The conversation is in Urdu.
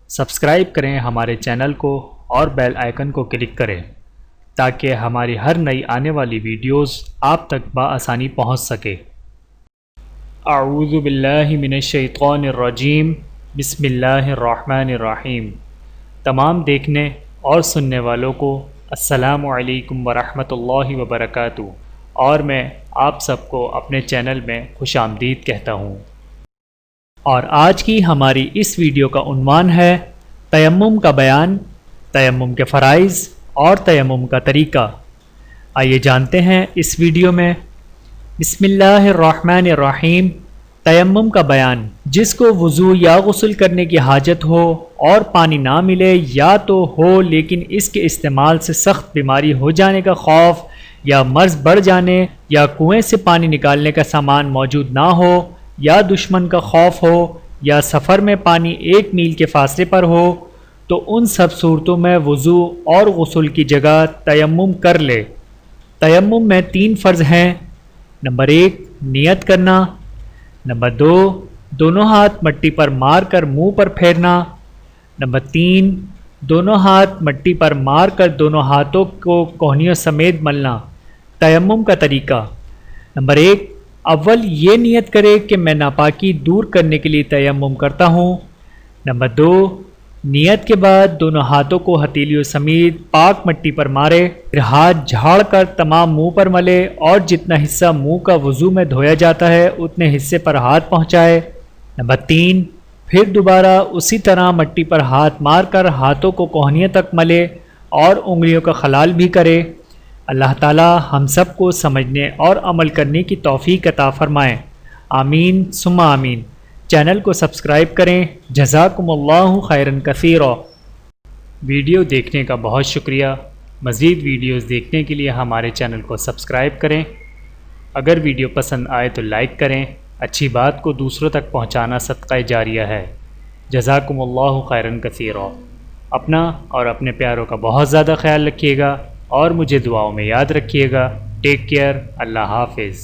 سبسکرائب کریں ہمارے چینل کو اور بیل آئیکن کو کلک کریں تاکہ ہماری ہر نئی آنے والی ویڈیوز آپ تک بآسانی پہنچ سکے۔ اعوذ باللہ من الشیطان الرجیم، بسم اللہ الرحمن الرحیم۔ تمام دیکھنے اور سننے والوں کو السلام علیکم ورحمۃ اللہ وبرکاتہ، اور میں آپ سب کو اپنے چینل میں خوش آمدید کہتا ہوں۔ اور آج کی ہماری اس ویڈیو کا عنوان ہے تیمم کا بیان، تیمم کے فرائض اور تیمم کا طریقہ۔ آئیے جانتے ہیں اس ویڈیو میں۔ بسم اللہ الرحمن الرحیم۔ تیمم کا بیان: جس کو وضو یا غسل کرنے کی حاجت ہو اور پانی نہ ملے یا تو ہو لیکن اس کے استعمال سے سخت بیماری ہو جانے کا خوف، یا مرض بڑھ جانے، یا کنویں سے پانی نکالنے کا سامان موجود نہ ہو، یا دشمن کا خوف ہو، یا سفر میں پانی 1 میل کے فاصلے پر ہو، تو ان سب صورتوں میں وضو اور غسل کی جگہ تیمم کر لے۔ تیمم میں 3 فرض ہیں۔ نمبر 1 نیت کرنا، نمبر 2 دونوں ہاتھ مٹی پر مار کر منہ پر پھیرنا، نمبر 3 دونوں ہاتھ مٹی پر مار کر دونوں ہاتھوں کو کوہنیوں سمیت ملنا۔ تیمم کا طریقہ: نمبر 1 اول یہ نیت کرے کہ میں ناپاکی دور کرنے کے لیے تیمم کرتا ہوں۔ نمبر 2 نیت کے بعد دونوں ہاتھوں کو ہتھیلیوں سمیت پاک مٹی پر مارے، پھر ہاتھ جھاڑ کر تمام منہ پر ملے اور جتنا حصہ منہ کا وضو میں دھویا جاتا ہے اتنے حصے پر ہاتھ پہنچائے۔ نمبر 3 پھر دوبارہ اسی طرح مٹی پر ہاتھ مار کر ہاتھوں کو کوہنیوں تک ملے اور انگلیوں کا خلال بھی کرے۔ اللہ تعالی ہم سب کو سمجھنے اور عمل کرنے کی توفیق عطا فرمائے، آمین ثم آمین۔ چینل کو سبسکرائب کریں۔ جزاکم اللہ خیرا کثیرا۔ ویڈیو دیکھنے کا بہت شکریہ۔ مزید ویڈیوز دیکھنے کے لیے ہمارے چینل کو سبسکرائب کریں۔ اگر ویڈیو پسند آئے تو لائک کریں۔ اچھی بات کو دوسروں تک پہنچانا صدقہ جاریہ ہے۔ جزاکم اللہ خیرا کثیرا۔ اپنا اور اپنے پیاروں کا بہت زیادہ خیال رکھیے گا اور مجھے دعاؤں میں یاد رکھیے گا۔ Take care. اللہ حافظ۔